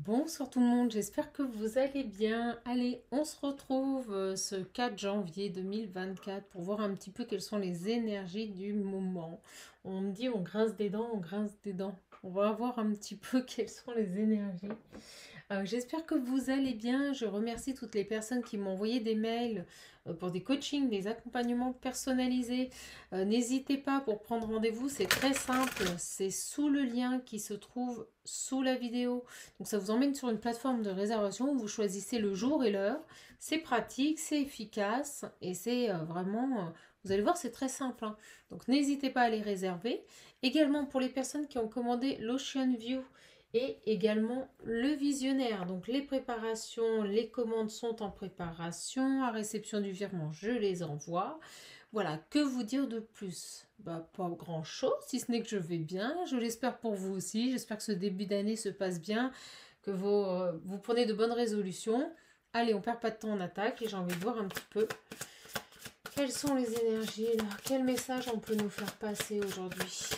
Bonsoir tout le monde, j'espère que vous allez bien. Allez, on se retrouve ce 4 janvier 2024 pour voir un petit peu quelles sont les énergies du moment. On me dit on grince des dents, on grince des dents. On va voir un petit peu quelles sont les énergies. J'espère que vous allez bien. Je remercie toutes les personnes qui m'ont envoyé des mails pour des coachings, des accompagnements personnalisés. N'hésitez pas pour prendre rendez-vous, c'est très simple. C'est sous le lien qui se trouve sous la vidéo. Donc ça vous emmène sur une plateforme de réservation où vous choisissez le jour et l'heure. C'est pratique, c'est efficace et c'est vraiment... vous allez voir, c'est très simple, hein. Donc n'hésitez pas à les réserver. Également pour les personnes qui ont commandé l'Ocean View et également le visionnaire. Donc les préparations, les commandes sont en préparation. À réception du virement, je les envoie. Voilà, que vous dire de plus? Bah, pas grand chose, si ce n'est que je vais bien. Je l'espère pour vous aussi. J'espère que ce début d'année se passe bien, que vous prenez de bonnes résolutions. Allez, on perd pas de temps, on attaque. Et j'ai envie de voir un petit peu quelles sont les énergies là. Quel message on peut nous faire passer aujourd'hui?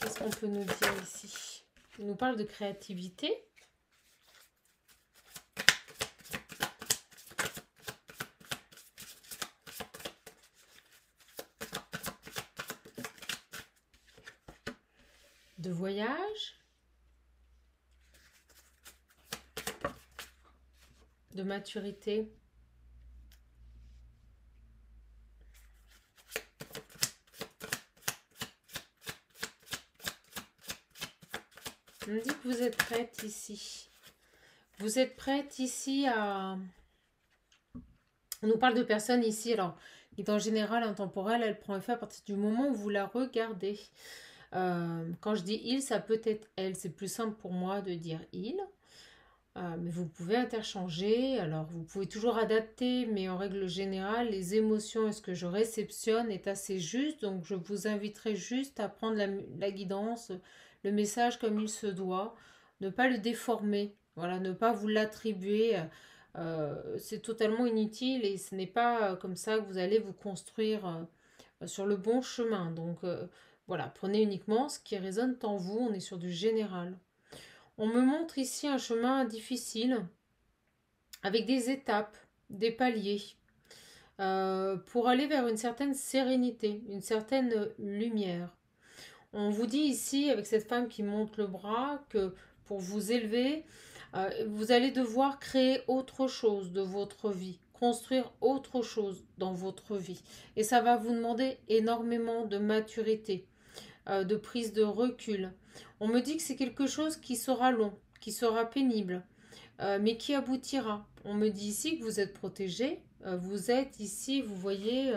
Qu'est-ce qu'on peut nous dire ici? Il nous parle de créativité. De voyage. De maturité. On me dit que vous êtes prête ici. Vous êtes prête ici à... On nous parle de personnes ici, alors, qui est en général intemporelle, elle prend effet à partir du moment où vous la regardez. Quand je dis il, ça peut être elle. C'est plus simple pour moi de dire il. Mais vous pouvez interchanger. Alors, vous pouvez toujours adapter, mais en règle générale, les émotions et ce que je réceptionne est assez juste. Donc, je vous inviterai juste à prendre la guidance, le message comme il se doit. Ne pas le déformer. Voilà, ne pas vous l'attribuer. C'est totalement inutile et ce n'est pas comme ça que vous allez vous construire sur le bon chemin. Donc, voilà, prenez uniquement ce qui résonne en vous. On est sur du général. On me montre ici un chemin difficile avec des étapes, des paliers, pour aller vers une certaine sérénité, une certaine lumière. On vous dit ici, avec cette femme qui monte le bras, que pour vous élever, vous allez devoir créer autre chose de votre vie, construire autre chose dans votre vie. Et ça va vous demander énormément de maturité, de prise de recul. On me dit que c'est quelque chose qui sera long, qui sera pénible, mais qui aboutira. On me dit ici que vous êtes protégé. Vous êtes ici, vous voyez,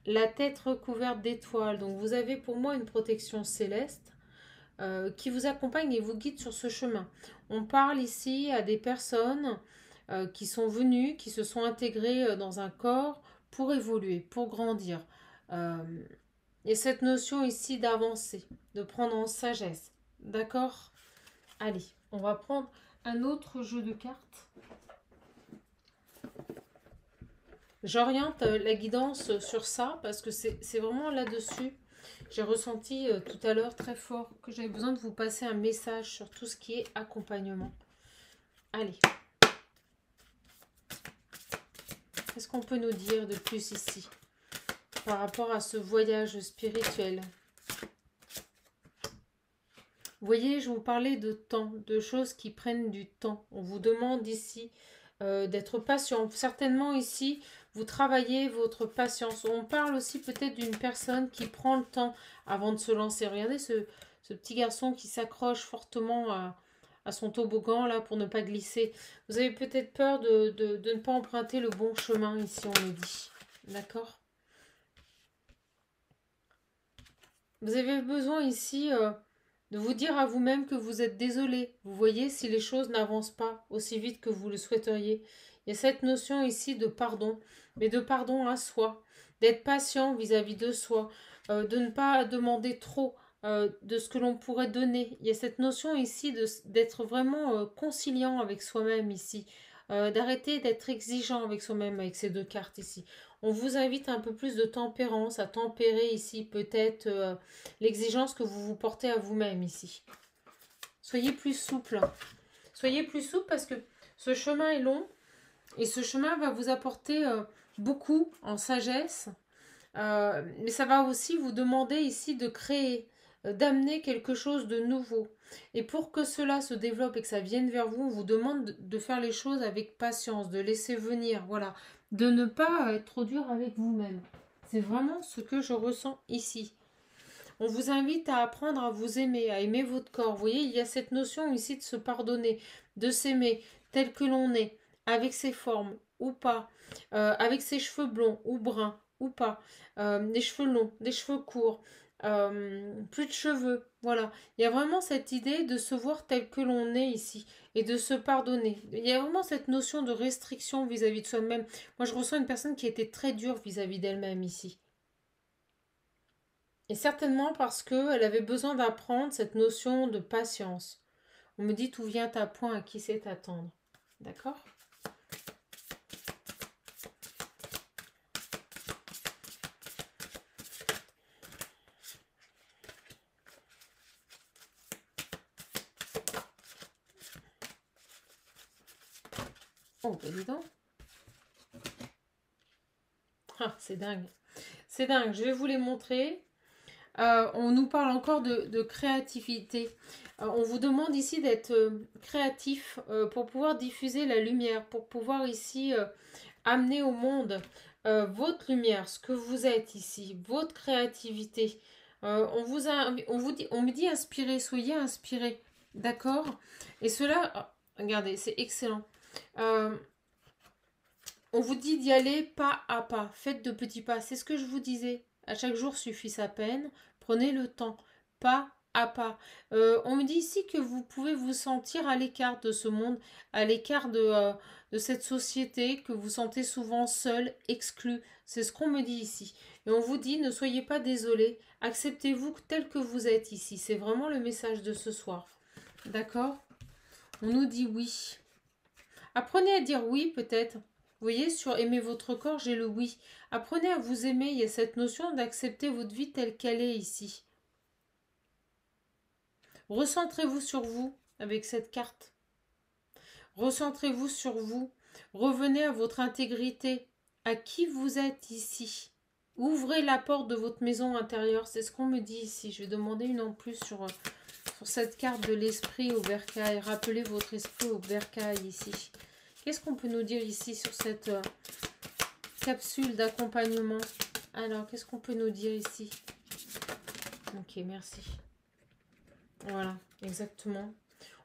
la tête recouverte d'étoiles. Donc vous avez pour moi une protection céleste qui vous accompagne et vous guide sur ce chemin. On parle ici à des personnes qui sont venues, qui se sont intégrées dans un corps pour évoluer, pour grandir. Euh, et cette notion ici d'avancer, de prendre en sagesse. D'accord? Allez, on va prendre un autre jeu de cartes. J'oriente la guidance sur ça parce que c'est vraiment là-dessus. J'ai ressenti tout à l'heure très fort que j'avais besoin de vous passer un message sur tout ce qui est accompagnement. Allez. Qu'est-ce qu'on peut nous dire de plus ici par rapport à ce voyage spirituel? Vous voyez, je vous parlais de temps, de choses qui prennent du temps. On vous demande ici d'être patient. Certainement ici, vous travaillez votre patience. On parle aussi peut-être d'une personne qui prend le temps avant de se lancer. Regardez ce petit garçon qui s'accroche fortement à son toboggan là pour ne pas glisser. Vous avez peut-être peur de ne pas emprunter le bon chemin ici, on me dit. D'accord? Vous avez besoin ici de vous dire à vous-même que vous êtes désolé. Vous voyez, si les choses n'avancent pas aussi vite que vous le souhaiteriez. Il y a cette notion ici de pardon, mais de pardon à soi, d'être patient vis-à-vis de soi, de ne pas demander trop de ce que l'on pourrait donner. Il y a cette notion ici d'être vraiment conciliant avec soi-même ici, d'arrêter d'être exigeant avec soi-même avec ces deux cartes ici. On vous invite un peu plus de tempérance, à tempérer ici peut-être l'exigence que vous vous portez à vous-même ici. Soyez plus souple. Soyez plus souple parce que ce chemin est long et ce chemin va vous apporter beaucoup en sagesse. Mais ça va aussi vous demander ici de créer, d'amener quelque chose de nouveau. Et pour que cela se développe et que ça vienne vers vous, on vous demande de faire les choses avec patience, de laisser venir, voilà, de ne pas être trop dur avec vous-même. C'est vraiment ce que je ressens ici. On vous invite à apprendre à vous aimer, à aimer votre corps. Vous voyez, il y a cette notion ici de se pardonner, de s'aimer tel que l'on est, avec ses formes ou pas, avec ses cheveux blonds ou bruns ou pas, des cheveux longs, des cheveux courts, plus de cheveux. Voilà, il y a vraiment cette idée de se voir tel que l'on est ici et de se pardonner. Il y a vraiment cette notion de restriction vis-à-vis de soi-même. Moi, je ressens une personne qui était très dure vis-à-vis d'elle-même ici. Et certainement parce qu'elle avait besoin d'apprendre cette notion de patience. On me dit tout vient à point à qui sait attendre. D'accord? Oh, bah dis donc. Ah, c'est dingue. C'est dingue. Je vais vous les montrer. On nous parle encore de créativité. On vous demande ici d'être créatif pour pouvoir diffuser la lumière, pour pouvoir ici amener au monde votre lumière, ce que vous êtes ici, votre créativité. On me dit inspirez, soyez inspirés, d'accord? Et cela, regardez, c'est excellent. On vous dit d'y aller pas à pas, faites de petits pas. C'est ce que je vous disais. À chaque jour suffit sa peine. Prenez le temps, pas à pas. On me dit ici que vous pouvez vous sentir à l'écart de ce monde, à l'écart de cette société, que vous sentez souvent seul, exclu. C'est ce qu'on me dit ici. Et on vous dit ne soyez pas désolé, acceptez-vous tel que vous êtes ici. C'est vraiment le message de ce soir. D'accord? On nous dit oui. Apprenez à dire oui peut-être. Vous voyez, sur aimer votre corps, j'ai le oui. Apprenez à vous aimer. Il y a cette notion d'accepter votre vie telle qu'elle est ici. Recentrez-vous sur vous avec cette carte. Recentrez-vous sur vous. Revenez à votre intégrité, à qui vous êtes ici. Ouvrez la porte de votre maison intérieure. C'est ce qu'on me dit ici. Je vais demander une en plus sur cette carte de l'esprit au bercail. Rappelez votre esprit au bercail ici. Qu'est-ce qu'on peut nous dire ici sur cette capsule d'accompagnement? Alors, qu'est-ce qu'on peut nous dire ici? Ok, merci. Voilà, exactement.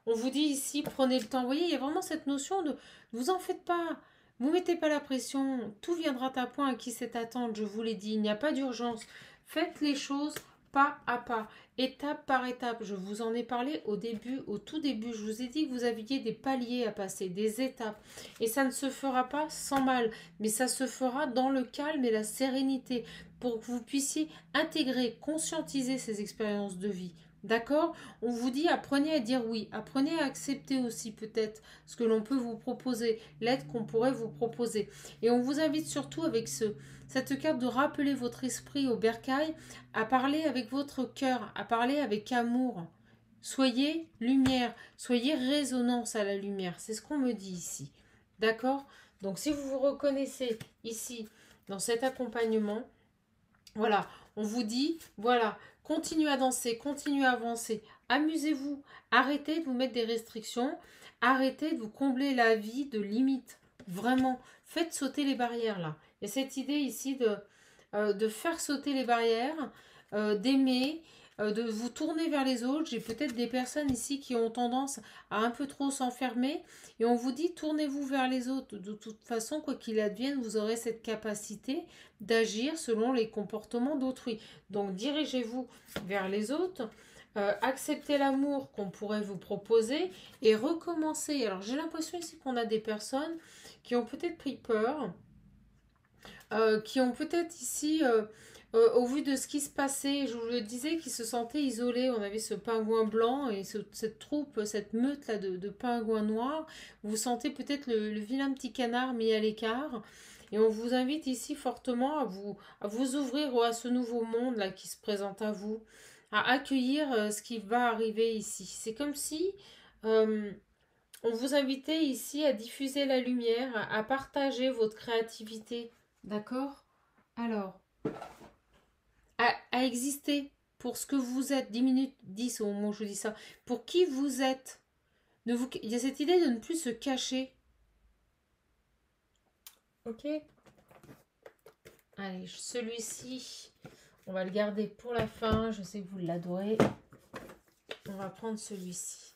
On vous dit ici, prenez le temps. Vous voyez, il y a vraiment cette notion de ne vous en faites pas. Vous ne mettez pas la pression. Tout viendra à point à qui sait attendre, je vous l'ai dit. Il n'y a pas d'urgence. Faites les choses pas à pas, étape par étape. Je vous en ai parlé au début, au tout début. Je vous ai dit que vous aviez des paliers à passer, des étapes. Et ça ne se fera pas sans mal, mais ça se fera dans le calme et la sérénité pour que vous puissiez intégrer, conscientiser ces expériences de vie. D'accord? On vous dit apprenez à dire oui, apprenez à accepter aussi peut-être ce que l'on peut vous proposer, l'aide qu'on pourrait vous proposer. Et on vous invite surtout avec cette carte de rappeler votre esprit au bercail, à parler avec votre cœur, à parler avec amour. Soyez lumière, soyez résonance à la lumière. C'est ce qu'on me dit ici. D'accord? Donc si vous vous reconnaissez ici dans cet accompagnement, voilà, on vous dit, voilà, continuez à danser, continuez à avancer, amusez-vous, arrêtez de vous mettre des restrictions, arrêtez de vous combler la vie de limites. Vraiment, faites sauter les barrières là. Il y a cette idée ici de faire sauter les barrières, d'aimer, de vous tourner vers les autres. J'ai peut-être des personnes ici qui ont tendance à un peu trop s'enfermer. Et on vous dit, tournez-vous vers les autres. De toute façon, quoi qu'il advienne, vous aurez cette capacité d'agir selon les comportements d'autrui. Donc, dirigez-vous vers les autres. Acceptez l'amour qu'on pourrait vous proposer et recommencez. Alors, j'ai l'impression ici qu'on a des personnes qui ont peut-être pris peur, qui ont peut-être ici, au vu de ce qui se passait, je vous le disais, qui se sentaient isolés. On avait ce pingouin blanc et cette troupe, cette meute là de pingouins noirs. Vous sentez peut-être le vilain petit canard mis à l'écart. Et on vous invite ici fortement à vous ouvrir à ce nouveau monde là qui se présente à vous. à accueillir ce qui va arriver ici. C'est comme si euh, on vous invitait ici à diffuser la lumière, à partager votre créativité. D'accord? Alors, à exister pour ce que vous êtes. 10 minutes 10 au moment où je vous dis ça. Pour qui vous êtes. Il y a cette idée de ne plus se cacher. Ok? Allez, celui-ci, on va le garder pour la fin. Je sais que vous l'adorez. On va prendre celui-ci.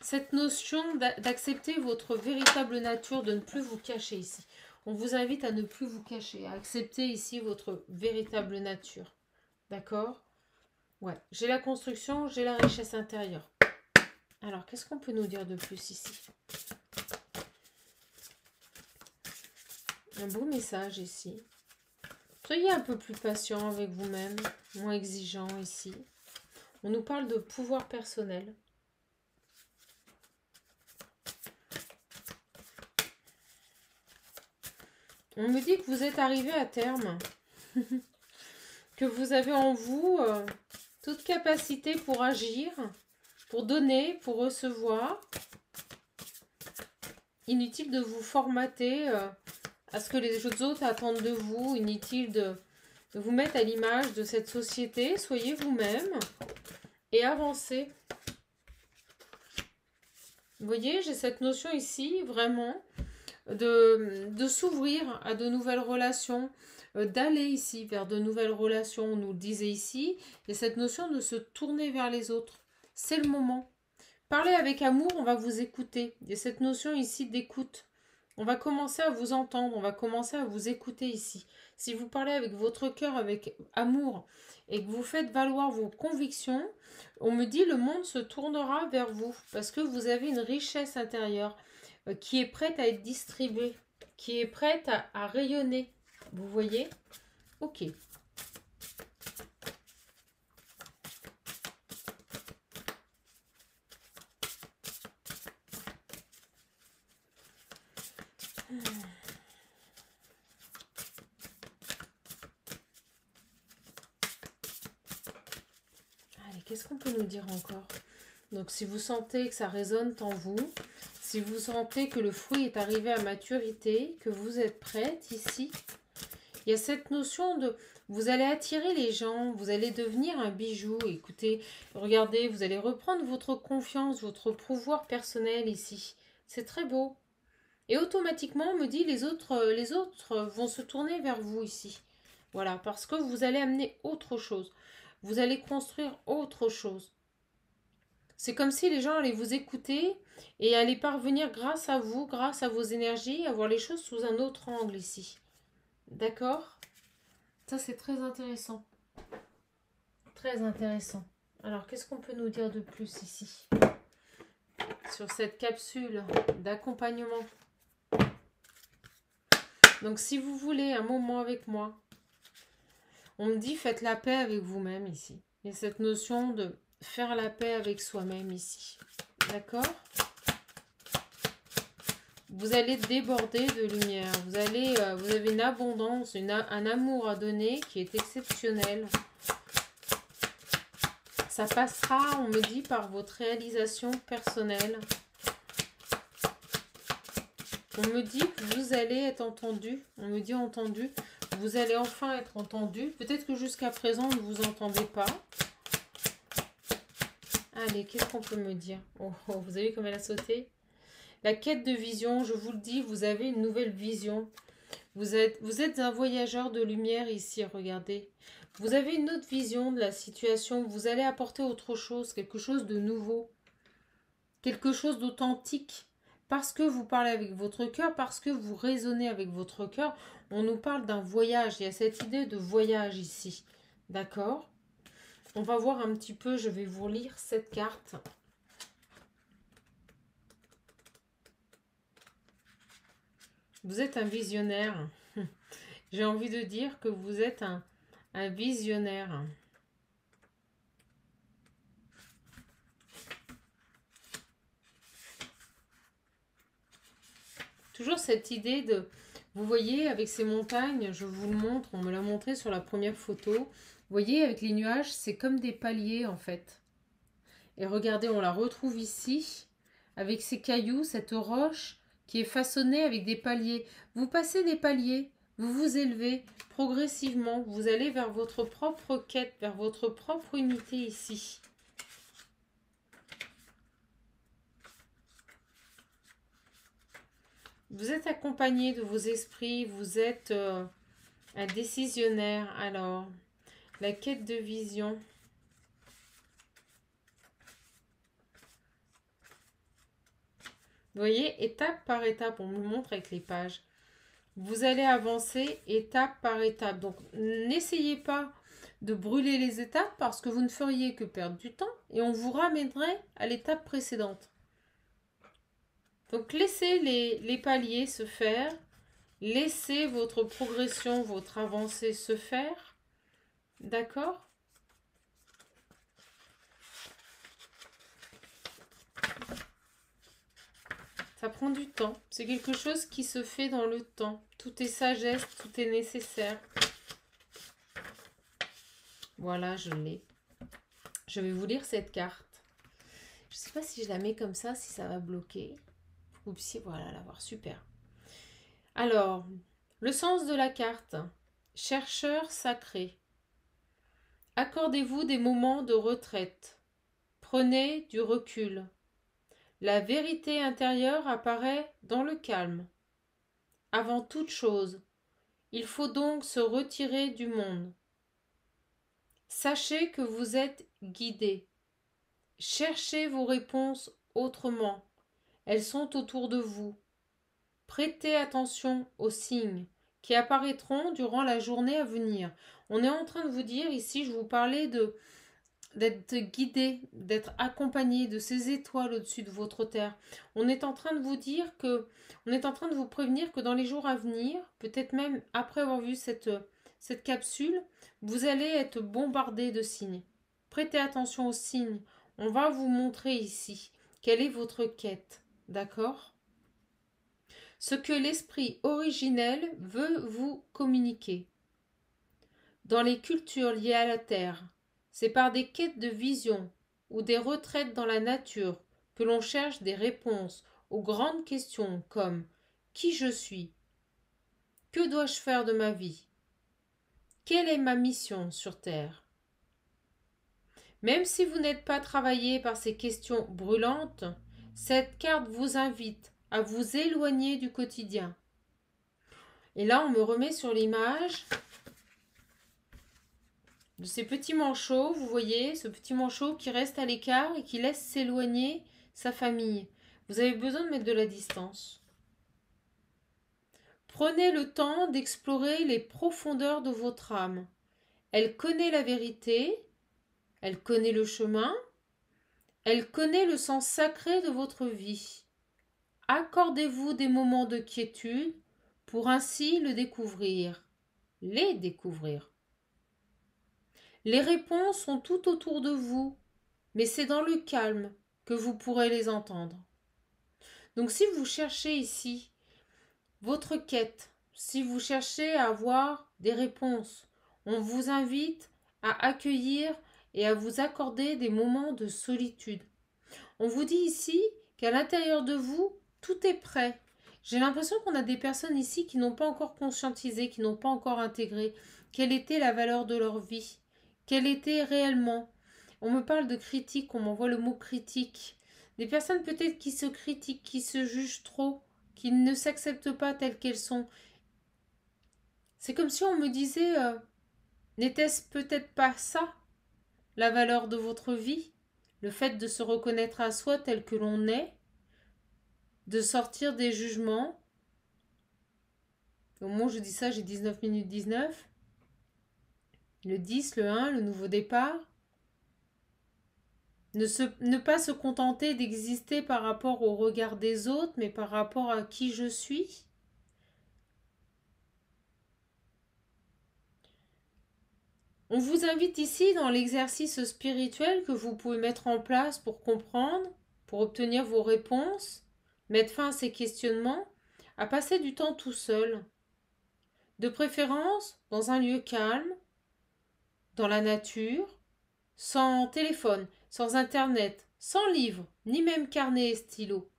Cette notion d'accepter votre véritable nature, de ne plus vous cacher ici. On vous invite à ne plus vous cacher, à accepter ici votre véritable nature. D'accord? Ouais, j'ai la construction, j'ai la richesse intérieure. Alors, qu'est-ce qu'on peut nous dire de plus ici? Un beau message ici. Soyez un peu plus patient avec vous-même, moins exigeant ici. On nous parle de pouvoir personnel. On me dit que vous êtes arrivé à terme, que vous avez en vous toute capacité pour agir, pour donner, pour recevoir. Inutile de vous formater à ce que les autres attendent de vous. Inutile de vous mettre à l'image de cette société. Soyez vous-même et avancez. Vous voyez, j'ai cette notion ici, vraiment, de s'ouvrir à de nouvelles relations, d'aller ici vers de nouvelles relations, on nous le disait ici, et cette notion de se tourner vers les autres. C'est le moment. Parlez avec amour, on va vous écouter. Il y a cette notion ici d'écoute. On va commencer à vous entendre, on va commencer à vous écouter ici. Si vous parlez avec votre cœur, avec amour, et que vous faites valoir vos convictions, on me dit le monde se tournera vers vous, parce que vous avez une richesse intérieure qui est prête à être distribuée, qui est prête à rayonner. Vous voyez? Ok. Allez, qu'est-ce qu'on peut nous dire encore? Donc, si vous sentez que ça résonne en vous, si vous sentez que le fruit est arrivé à maturité, que vous êtes prête ici, il y a cette notion de vous allez attirer les gens, vous allez devenir un bijou. Écoutez, regardez, vous allez reprendre votre confiance, votre pouvoir personnel ici. C'est très beau. Et automatiquement, on me dit les autres vont se tourner vers vous ici. Voilà, parce que vous allez amener autre chose. Vous allez construire autre chose. C'est comme si les gens allaient vous écouter et allaient parvenir grâce à vous, grâce à vos énergies, à voir les choses sous un autre angle ici. D'accord? Ça, c'est très intéressant. Très intéressant. Alors, qu'est-ce qu'on peut nous dire de plus ici? Sur cette capsule d'accompagnement. Donc, si vous voulez un moment avec moi, on me dit faites la paix avec vous-même ici. Il y a cette notion de faire la paix avec soi-même ici. D'accord? Vous allez déborder de lumière. Vous avez une abondance, un amour à donner qui est exceptionnel. Ça passera, on me dit, par votre réalisation personnelle. On me dit que vous allez être entendu. On me dit entendu. Vous allez enfin être entendu. Peut-être que jusqu'à présent, on ne vous entendez pas. Allez, qu'est-ce qu'on peut me dire? Oh, vous avez vu comme elle a sauté? La quête de vision, je vous le dis, vous avez une nouvelle vision. Vous êtes un voyageur de lumière ici, regardez. Vous avez une autre vision de la situation. Vous allez apporter autre chose, quelque chose de nouveau. Quelque chose d'authentique. Parce que vous parlez avec votre cœur, parce que vous raisonnez avec votre cœur, on nous parle d'un voyage. Il y a cette idée de voyage ici. D'accord? On va voir un petit peu, je vais vous lire cette carte. Vous êtes un visionnaire. J'ai envie de dire que vous êtes un visionnaire. Toujours cette idée de... Vous voyez, avec ces montagnes, je vous le montre, on me l'a montré sur la première photo. voyez, avec les nuages, c'est comme des paliers en fait. Et regardez, on la retrouve ici, avec ces cailloux, cette roche qui est façonnée avec des paliers. Vous passez des paliers, vous vous élevez progressivement, vous allez vers votre propre quête, vers votre propre unité ici. Vous êtes accompagné de vos esprits, vous êtes un décisionnaire. Alors, la quête de vision. Vous voyez, étape par étape, on me montre avec les pages. Vous allez avancer étape par étape. Donc, n'essayez pas de brûler les étapes parce que vous ne feriez que perdre du temps et on vous ramènerait à l'étape précédente. Donc, laissez les paliers se faire. Laissez votre progression, votre avancée se faire. D'accord ? Ça prend du temps. C'est quelque chose qui se fait dans le temps. Tout est sagesse, tout est nécessaire. Voilà, je l'ai. Je vais vous lire cette carte. Je ne sais pas si je la mets comme ça, si ça va bloquer. Pour que vous puissiez, voilà, la voir. Super. Alors, le sens de la carte. Chercheur sacré. Accordez-vous des moments de retraite. Prenez du recul. La vérité intérieure apparaît dans le calme. Avant toute chose, il faut donc se retirer du monde. Sachez que vous êtes guidé. Cherchez vos réponses autrement. Elles sont autour de vous. Prêtez attention aux signes qui apparaîtront durant la journée à venir. On est en train de vous dire ici, je vous parlais d'être guidé, d'être accompagné de ces étoiles au-dessus de votre terre. On est en train de vous dire que, on est en train de vous prévenir que dans les jours à venir, peut-être même après avoir vu cette capsule, vous allez être bombardé de signes. Prêtez attention aux signes. On va vous montrer ici quelle est votre quête, d'accord ? Ce que l'esprit originel veut vous communiquer. Dans les cultures liées à la terre, c'est par des quêtes de vision ou des retraites dans la nature que l'on cherche des réponses aux grandes questions comme qui je suis, que dois-je faire de ma vie, quelle est ma mission sur terre. Même si vous n'êtes pas travaillé par ces questions brûlantes, cette carte vous invite à vous éloigner du quotidien. Et là, on me remet sur l'image de ces petits manchots, vous voyez, ce petit manchot qui reste à l'écart et qui laisse s'éloigner sa famille. Vous avez besoin de mettre de la distance. Prenez le temps d'explorer les profondeurs de votre âme. Elle connaît la vérité, elle connaît le chemin, elle connaît le sens sacré de votre vie. Accordez-vous des moments de quiétude pour ainsi le découvrir, les découvrir. Les réponses sont tout autour de vous, mais c'est dans le calme que vous pourrez les entendre. Donc si vous cherchez ici votre quête, si vous cherchez à avoir des réponses, on vous invite à accueillir et à vous accorder des moments de solitude. On vous dit ici qu'à l'intérieur de vous, tout est prêt. J'ai l'impression qu'on a des personnes ici qui n'ont pas encore conscientisé, qui n'ont pas encore intégré quelle était la valeur de leur vie. Quelle était réellement. On me parle de critique, on m'envoie le mot critique. Des personnes peut-être qui se critiquent, qui se jugent trop, qui ne s'acceptent pas telles qu'elles sont. C'est comme si on me disait, n'était-ce peut-être pas ça, la valeur de votre vie? Le fait de se reconnaître à soi tel que l'on est, de sortir des jugements. Au moment où je dis ça, j'ai 19 minutes 19. Le 10, le 1, le nouveau départ. Ne pas se contenter d'exister par rapport au regard des autres, mais par rapport à qui je suis. On vous invite ici dans l'exercice spirituel que vous pouvez mettre en place pour comprendre, pour obtenir vos réponses, mettre fin à ces questionnements, à passer du temps tout seul. De préférence dans un lieu calme, dans la nature, sans téléphone, sans internet, sans livre, ni même carnet et stylo.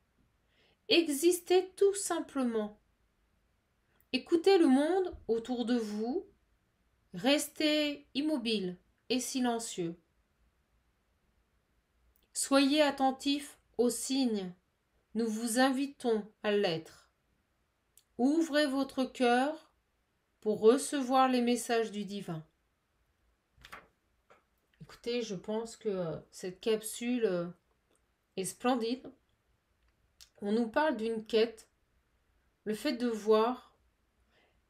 Existez tout simplement. Écoutez le monde autour de vous, restez immobile et silencieux. Soyez attentifs aux signes, nous vous invitons à l'être. Ouvrez votre cœur pour recevoir les messages du divin. Écoutez, je pense que cette capsule est splendide. On nous parle d'une quête, le fait de voir.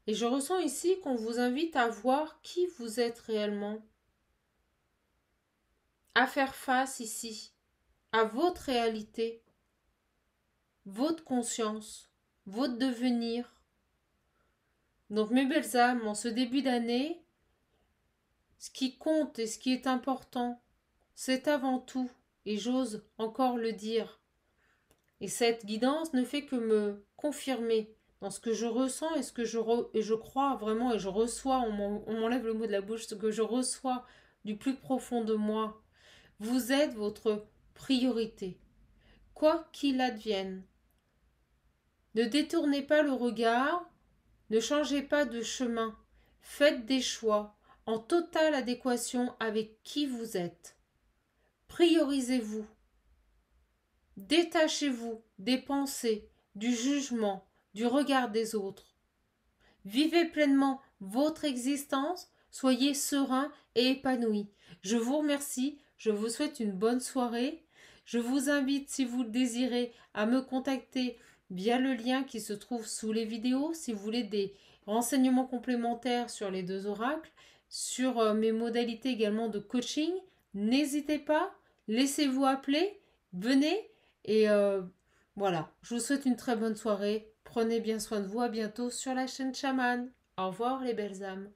Et je ressens ici qu'on vous invite à voir qui vous êtes réellement. À faire face ici à votre réalité, votre conscience, votre devenir. Donc mes belles âmes, en ce début d'année, ce qui compte et ce qui est important, c'est avant tout, et j'ose encore le dire, et cette guidance ne fait que me confirmer dans ce que je ressens et ce que je crois vraiment et je reçois, on m'enlève le mot de la bouche, ce que je reçois du plus profond de moi. Vous êtes votre priorité, quoi qu'il advienne. Ne détournez pas le regard, ne changez pas de chemin, faites des choix en totale adéquation avec qui vous êtes. Priorisez-vous. Détachez-vous des pensées, du jugement, du regard des autres. Vivez pleinement votre existence, soyez serein et épanoui. Je vous remercie, je vous souhaite une bonne soirée. Je vous invite, si vous le désirez, à me contacter via le lien qui se trouve sous les vidéos, si vous voulez des renseignements complémentaires sur les deux oracles, sur mes modalités également de coaching. N'hésitez pas, laissez-vous appeler, venez. Et voilà, je vous souhaite une très bonne soirée. Prenez bien soin de vous. À bientôt sur la chaîne Chaman. Au revoir les belles âmes.